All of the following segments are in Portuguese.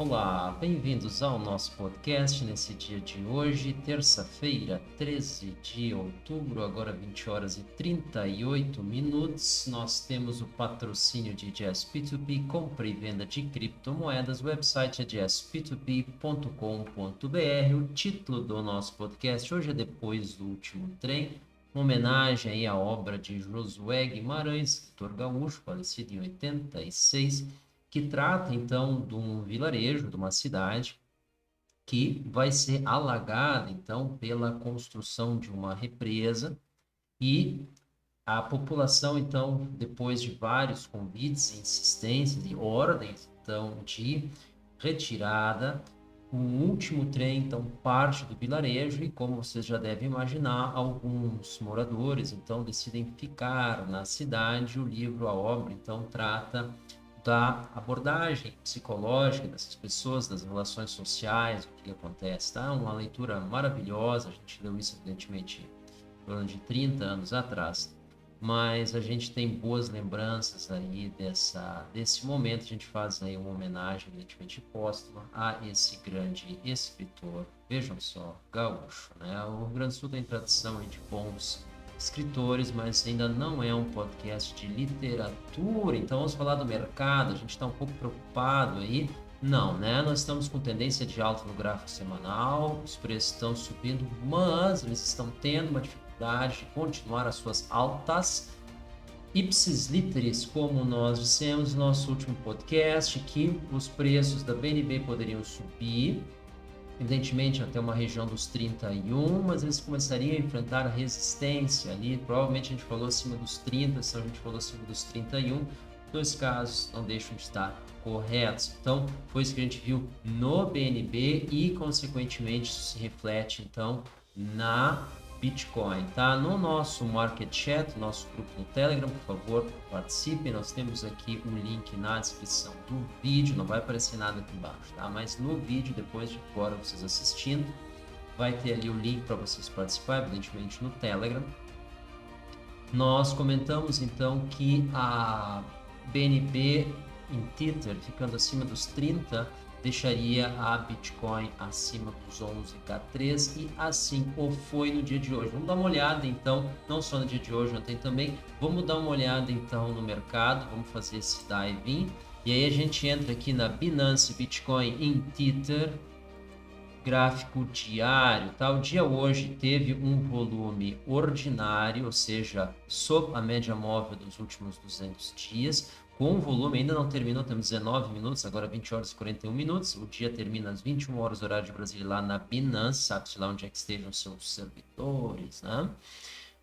Olá, bem-vindos ao nosso podcast nesse dia de hoje, terça-feira, 13 de outubro, agora 20 horas e 38 minutos. Nós temos o patrocínio de JazzP2P, compra e venda de criptomoedas. O website é jazzp2p.com.br. O título do nosso podcast hoje é Depois do Último Trem, uma homenagem aí à obra de Josué Guimarães, escritor gaúcho, falecido em 86, que trata então de um vilarejo, de uma cidade que vai ser alagada então pela construção de uma represa e a população então, depois de vários convites, insistências e ordens então de retirada, o último trem então parte do vilarejo e, como vocês já devem imaginar, alguns moradores então decidem ficar na cidade. O livro, a obra então trata da abordagem psicológica dessas pessoas, das relações sociais, o que acontece, tá? Uma leitura maravilhosa, a gente leu isso evidentemente em torno de 30 anos atrás, mas a gente tem boas lembranças aí desse momento. A gente faz aí uma homenagem evidentemente póstuma a esse grande escritor, vejam só, gaúcho, né? O Rio Grande do Sul tem tradição aí de bons escritores, mas ainda não é um podcast de literatura, então vamos falar do mercado. A gente está um pouco preocupado aí. Não, né? Nós estamos com tendência de alta no gráfico semanal, os preços estão subindo, mas eles estão tendo uma dificuldade de continuar as suas altas. Ipsis literis, como nós dissemos no nosso último podcast, que os preços da BNB poderiam subir, evidentemente até uma região dos 31, mas eles começariam a enfrentar a resistência ali, provavelmente a gente falou acima dos 30, se a gente falou acima dos 31, dois casos não deixam de estar corretos. Então, foi isso que a gente viu no BNB e, consequentemente, isso se reflete, então, na Bitcoin, tá? No nosso Market Chat, nosso grupo no Telegram, por favor, participem. Nós temos aqui um link na descrição do vídeo, não vai aparecer nada aqui embaixo, tá? Mas no vídeo, depois de agora vocês assistindo, vai ter ali o link para vocês participarem, evidentemente no Telegram. Nós comentamos então que a BNB em Tether, ficando acima dos 30, deixaria a Bitcoin acima dos 11K3 e assim o foi no dia de hoje. Vamos dar uma olhada então, não só no dia de hoje, ontem também, vamos dar uma olhada então no mercado, vamos fazer esse dive-in, e aí a gente entra aqui na Binance Bitcoin em Tether, gráfico diário, tá? O dia hoje teve um volume ordinário, ou seja, sob a média móvel dos últimos 200 dias, com o volume ainda não terminou, temos 19 minutos, agora 20 horas e 41 minutos, o dia termina às 21 horas, horário de Brasília, lá na Binance, sabe-se lá onde é que estejam seus servidores, né?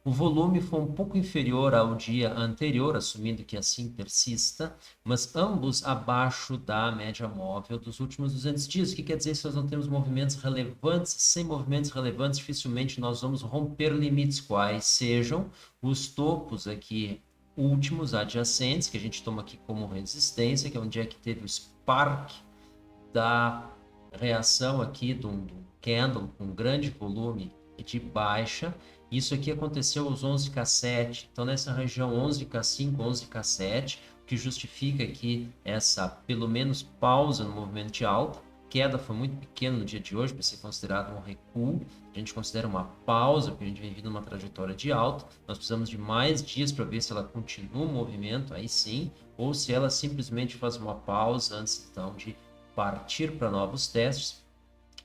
O volume foi um pouco inferior ao dia anterior, assumindo que assim persista, mas ambos abaixo da média móvel dos últimos 200 dias. O que quer dizer? Se nós não temos movimentos relevantes, sem movimentos relevantes, dificilmente nós vamos romper limites, quais sejam os topos aqui últimos adjacentes, que a gente toma aqui como resistência, que é onde é que teve o spark da reação aqui de um candle com grande volume de baixa. Isso aqui aconteceu aos 11K7, então nessa região 11K5, 11K7, o que justifica aqui essa, pelo menos, pausa no movimento de alta. A queda foi muito pequena no dia de hoje, para ser considerado um recuo. A gente considera uma pausa, porque a gente vem vindo uma trajetória de alta. Nós precisamos de mais dias para ver se ela continua o movimento, aí sim, ou se ela simplesmente faz uma pausa antes então de partir para novos testes.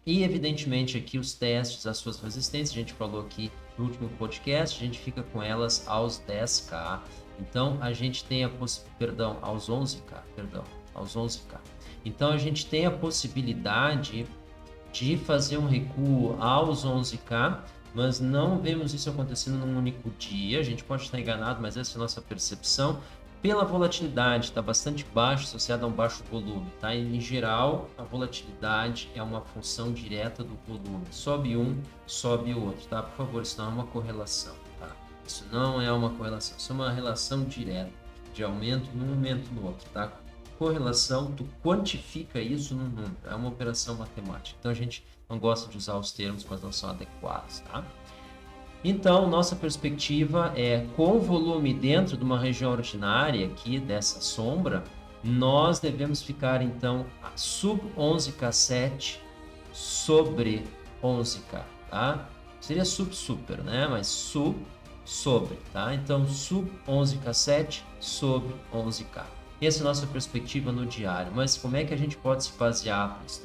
E, evidentemente, aqui os testes, as suas resistências, a gente falou aqui no último podcast, a gente fica com elas aos 10K. Então, a gente tem aos 11K, aos 11K. Então, a gente tem a possibilidade de fazer um recuo aos 11K, mas não vemos isso acontecendo num único dia. A gente pode estar enganado, mas essa é a nossa percepção. Pela volatilidade, está bastante baixa, associada a um baixo volume, tá? Em geral, a volatilidade é uma função direta do volume. Sobe um, sobe o outro, tá? Por favor, isso não é uma correlação, tá? Isso não é uma correlação, isso é uma relação direta de aumento num momento no outro, tá? Correlação, tu quantifica isso num número, é uma operação matemática. Então, a gente não gosta de usar os termos quando não são adequados, tá? Então, nossa perspectiva é, com volume dentro de uma região ordinária aqui, dessa sombra, nós devemos ficar então sub 11K7 sobre 11K, tá? Seria sub super, né? Mas sub sobre, tá? Então sub 11K7 sobre 11K. Essa é a nossa perspectiva no diário, mas como é que a gente pode se basear para isso?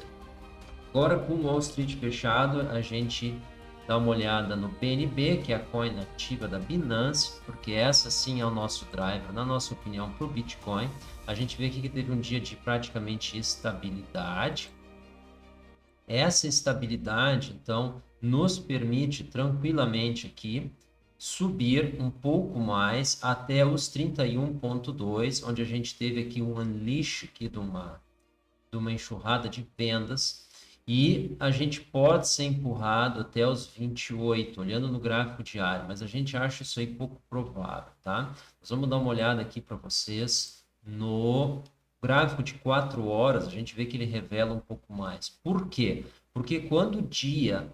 Agora, com o Wall Street fechado, a gente dá uma olhada no BNB, que é a coin nativa da Binance, porque essa sim é o nosso driver, na nossa opinião, para o Bitcoin. A gente vê aqui que teve um dia de praticamente estabilidade. Essa estabilidade, então, nos permite tranquilamente aqui subir um pouco mais até os 31,2, onde a gente teve aqui um unleash aqui de uma enxurrada de vendas, e a gente pode ser empurrado até os 28, olhando no gráfico diário, mas a gente acha isso aí pouco provável, tá? Nós vamos dar uma olhada aqui para vocês no gráfico de 4 horas, a gente vê que ele revela um pouco mais. Por quê? Porque quando o dia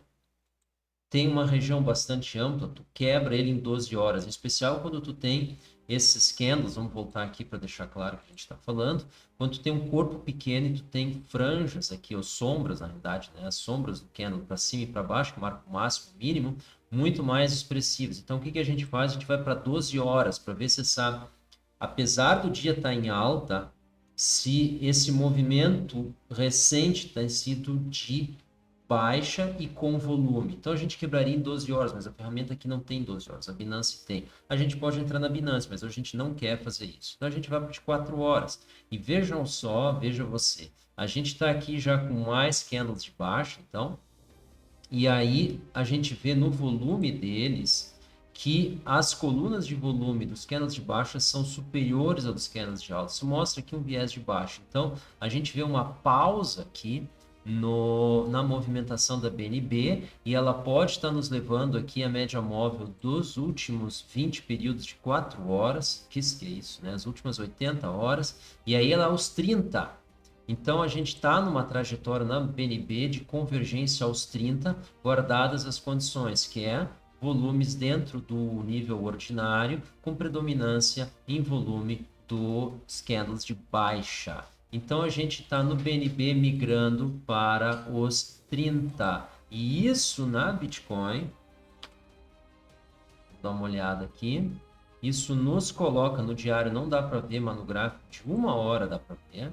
tem uma região bastante ampla, tu quebra ele em 12 horas, em especial quando tu tem esses candles, vamos voltar aqui para deixar claro o que a gente está falando, quando tu tem um corpo pequeno e tu tem franjas aqui, ou sombras, na realidade, né? As sombras do candle para cima e para baixo, que marca o máximo e o mínimo, muito mais expressivas. Então, o que que a gente faz? A gente vai para 12 horas, para ver se essa, apesar do dia estar em alta, se esse movimento recente tem sido de baixa e com volume. Então a gente quebraria em 12 horas, mas a ferramenta aqui não tem 12 horas, a Binance tem. A gente pode entrar na Binance, mas a gente não quer fazer isso. Então a gente vai para de 4 horas. E vejam só, veja você, a gente está aqui já com mais candles de baixa, então, e aí a gente vê no volume deles que as colunas de volume dos candles de baixa são superiores aos dos candles de alta. Isso mostra aqui um viés de baixa. Então, a gente vê uma pausa aqui na movimentação da BNB e ela pode estar nos levando aqui a média móvel dos últimos 20 períodos de 4 horas, que é isso, né? As últimas 80 horas, e aí ela aos 30. Então, a gente está numa trajetória na BNB de convergência aos 30, guardadas as condições, que é volumes dentro do nível ordinário, com predominância em volume dos candles de baixa. Então, a gente está no BNB migrando para os 30. E isso na Bitcoin, vou dar uma olhada aqui, isso nos coloca no diário, não dá para ver, mas no gráfico de 1 hora dá para ver.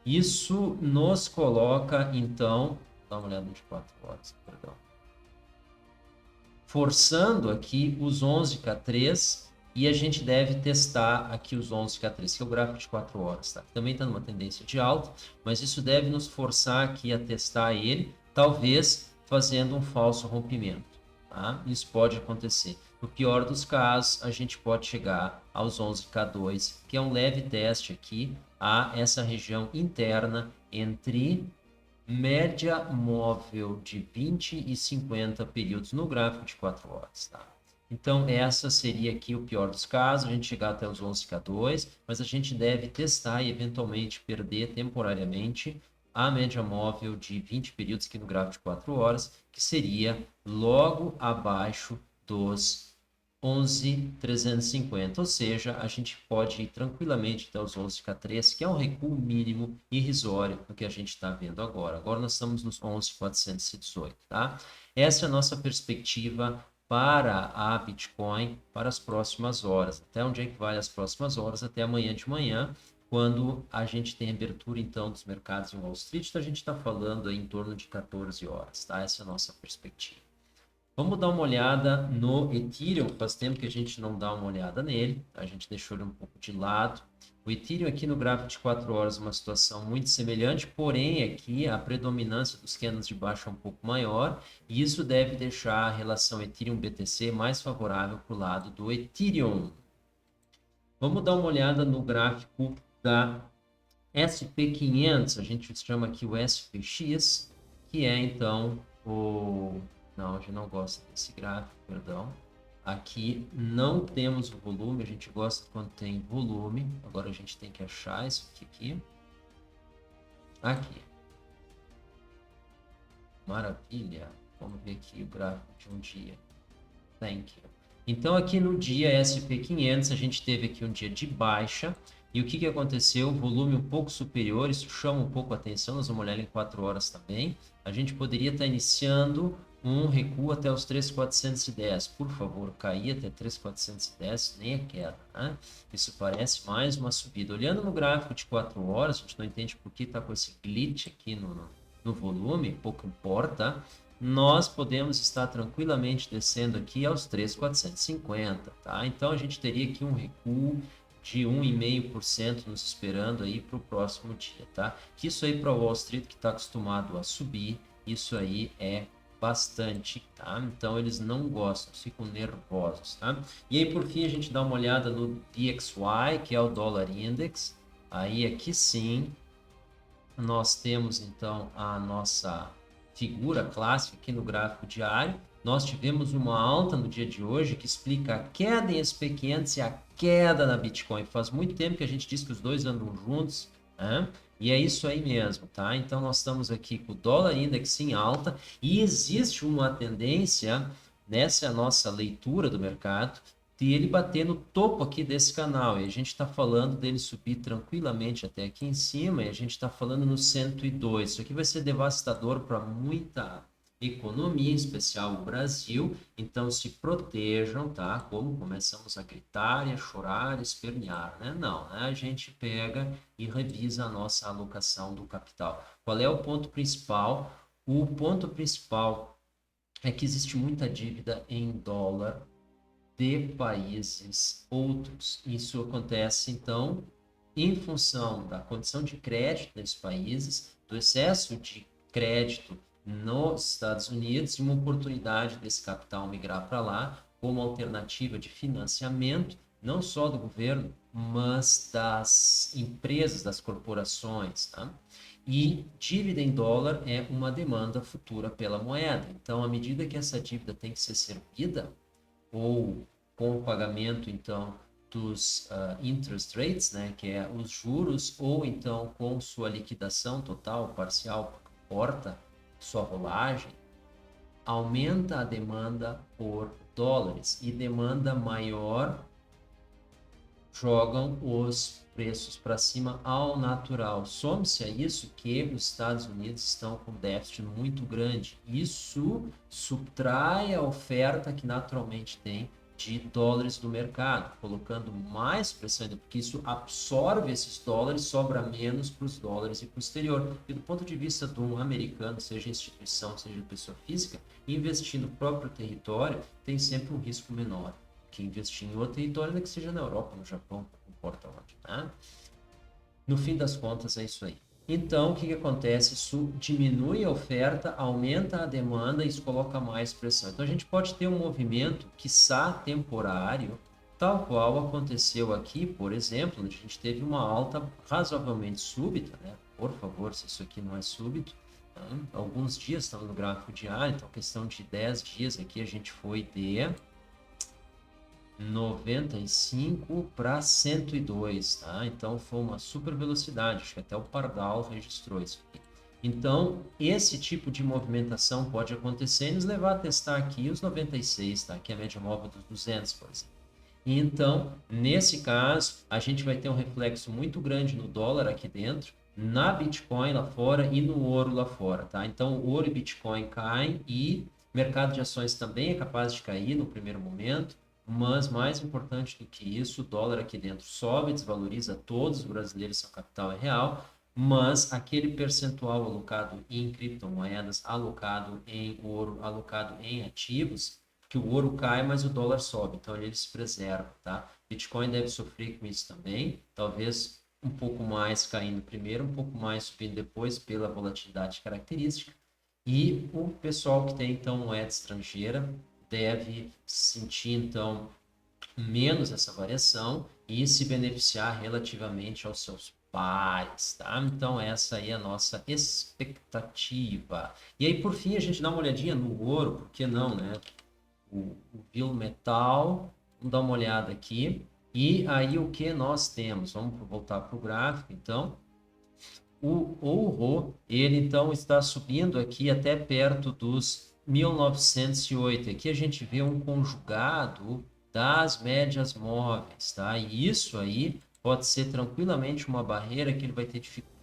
Isso nos coloca, então, dá uma olhada de 4 horas, perdão, forçando aqui os 11K3 e a gente deve testar aqui os 11K3, que é o gráfico de 4 horas, tá? Também está numa tendência de alta, mas isso deve nos forçar aqui a testar ele, talvez fazendo um falso rompimento, tá? Isso pode acontecer. No pior dos casos, a gente pode chegar aos 11K2, que é um leve teste aqui a essa região interna entre média móvel de 20 e 50 períodos no gráfico de 4 horas, tá? Então, essa seria aqui o pior dos casos, a gente chegar até os 11K2, mas a gente deve testar e eventualmente perder temporariamente a média móvel de 20 períodos aqui no gráfico de 4 horas, que seria logo abaixo dos 11.350, ou seja, a gente pode ir tranquilamente até os 11K3, que é um recuo mínimo irrisório do que a gente está vendo agora. Agora nós estamos nos 11.418, tá? Essa é a nossa perspectiva para a Bitcoin para as próximas horas. Até onde é que vai as próximas horas? Até amanhã de manhã, quando a gente tem abertura, então, dos mercados em Wall Street, então a gente está falando aí em torno de 14 horas, tá? Essa é a nossa perspectiva. Vamos dar uma olhada no Ethereum, faz tempo que a gente não dá uma olhada nele, a gente deixou ele um pouco de lado. O Ethereum aqui no gráfico de 4 horas é uma situação muito semelhante, porém aqui a predominância dos candles de baixo é um pouco maior, e isso deve deixar a relação Ethereum-BTC mais favorável para o lado do Ethereum. Vamos dar uma olhada no gráfico da SP500, a gente chama aqui o SPX, que é então o... Não, a gente não gosta desse gráfico, perdão. Aqui não temos o volume, a gente gosta quando tem volume. Agora a gente tem que achar isso aqui. Aqui. Maravilha. Vamos ver aqui o gráfico de um dia. Thank you. Então, aqui no dia SP500, a gente teve aqui um dia de baixa. E o que aconteceu? Volume um pouco superior, isso chama um pouco a atenção. Nós vamos olhar em 4 horas também. A gente poderia estar iniciando um recuo até os 3.410. Por favor, cair até 3.410, nem é queda, né? Isso parece mais uma subida. Olhando no gráfico de 4 horas, a gente não entende por que está com esse glitch aqui no volume, pouco importa. Nós podemos estar tranquilamente descendo aqui aos 3.450, tá? Então, a gente teria aqui um recuo de 1,5% nos esperando aí para o próximo dia, tá? Que isso aí para o Wall Street que está acostumado a subir, isso aí é bastante, tá? Então eles não gostam, ficam nervosos, tá? E aí por fim a gente dá uma olhada no DXY, que é o dólar index. Aí aqui sim nós temos então a nossa figura clássica aqui no gráfico diário. Nós tivemos uma alta no dia de hoje que explica a queda em SP500 e a queda na Bitcoin. Faz muito tempo que a gente diz que os dois andam juntos, né? E é isso aí mesmo, tá? Então nós estamos aqui com o dólar index em alta e existe uma tendência nessa nossa leitura do mercado de ele bater no topo aqui desse canal. E a gente está falando dele subir tranquilamente até aqui em cima, e a gente está falando no 102. Isso aqui vai ser devastador para muita economia, em especial o Brasil. Então se protejam, tá? Como começamos a gritar e a chorar, espernear, né? Não, né? A gente pega e revisa a nossa alocação do capital. Qual é o ponto principal? O ponto principal é que existe muita dívida em dólar de países outros. Isso acontece, então, em função da condição de crédito desses países, do excesso de crédito nos Estados Unidos e uma oportunidade desse capital migrar para lá como alternativa de financiamento, não só do governo, mas das empresas, das corporações, tá? E dívida em dólar é uma demanda futura pela moeda. Então, à medida que essa dívida tem que ser servida, ou com o pagamento, então, dos interest rates, né, que é os juros, ou então com sua liquidação total, parcial, porta, sua rolagem, aumenta a demanda por dólares e demanda maior jogam os preços para cima ao natural. Some-se a isso que os Estados Unidos estão com déficit muito grande. Isso subtrai a oferta que naturalmente tem de dólares do mercado, colocando mais pressão ainda, porque isso absorve esses dólares, sobra menos para os dólares e para o exterior. E do ponto de vista de um americano, seja instituição, seja pessoa física, investir no próprio território tem sempre um risco menor que investir em outro território, ainda que seja na Europa, no Japão, não importa onde, né? No fim das contas, é isso aí. Então, o que acontece? Isso diminui a oferta, aumenta a demanda e isso coloca mais pressão. Então, a gente pode ter um movimento, quiçá temporário, tal qual aconteceu aqui, por exemplo, onde a gente teve uma alta razoavelmente súbita, né? Por favor, se isso aqui não é súbito, né? Alguns dias estamos no gráfico diário, então questão de 10 dias aqui a gente foi de 95 para 102, tá? Então foi uma super velocidade, acho que até o Pardal registrou isso aqui. Então, esse tipo de movimentação pode acontecer e nos levar a testar aqui os 96, tá? Que é a média móvel dos 200, por exemplo. Então, nesse caso, a gente vai ter um reflexo muito grande no dólar aqui dentro, na Bitcoin lá fora e no ouro lá fora, tá? Então, o ouro e Bitcoin caem e mercado de ações também é capaz de cair no primeiro momento, mas mais importante do que isso, o dólar aqui dentro sobe, desvaloriza todos os brasileiros, seu capital é real, mas aquele percentual alocado em criptomoedas, alocado em ouro, alocado em ativos, que o ouro cai, mas o dólar sobe, então ele se preserva, tá? Bitcoin deve sofrer com isso também, talvez um pouco mais caindo primeiro, um pouco mais subindo depois pela volatilidade característica. E o pessoal que tem então moeda estrangeira deve sentir então menos essa variação e se beneficiar relativamente aos seus pares, tá? Então essa aí é a nossa expectativa. E aí por fim a gente dá uma olhadinha no ouro, por que não, né? O Bimetal, vamos dar uma olhada aqui. E aí o que nós temos? Vamos voltar para o gráfico, então. O ouro, ele então está subindo aqui até perto dos 1908. Aqui a gente vê um conjugado das médias móveis, tá? E isso aí pode ser tranquilamente uma barreira que ele vai ter dificuldade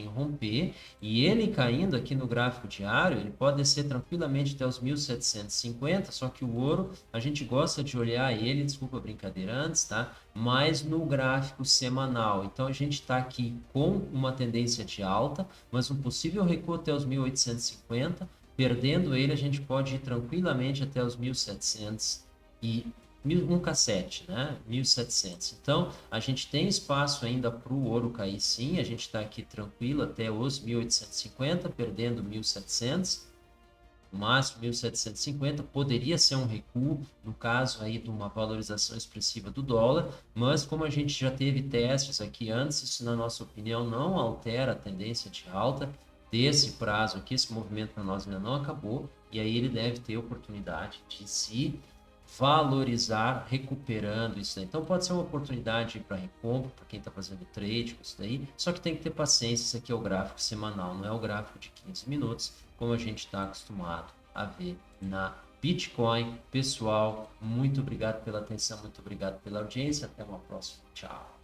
em romper, e ele caindo aqui no gráfico diário, ele pode descer tranquilamente até os 1750, só que o ouro, a gente gosta de olhar ele, desculpa a brincadeira antes, tá? Mas no gráfico semanal. Então a gente está aqui com uma tendência de alta, mas um possível recuo até os 1850, perdendo ele, a gente pode ir tranquilamente até os 1700 e um cassete, né? 1700. Então, a gente tem espaço ainda para o ouro cair sim, a gente está aqui tranquilo até os 1850, perdendo 1700, no máximo 1750, poderia ser um recuo, no caso aí de uma valorização expressiva do dólar, mas como a gente já teve testes aqui antes, isso na nossa opinião não altera a tendência de alta desse prazo aqui, esse movimento para nós ainda não acabou, e aí ele deve ter oportunidade de se valorizar recuperando isso daí. Então pode ser uma oportunidade para recompra, para quem está fazendo trade com isso daí, só que tem que ter paciência, isso aqui é o gráfico semanal, não é o gráfico de 15 minutos, como a gente está acostumado a ver na Bitcoin. Pessoal, muito obrigado pela atenção, muito obrigado pela audiência, até uma próxima, tchau.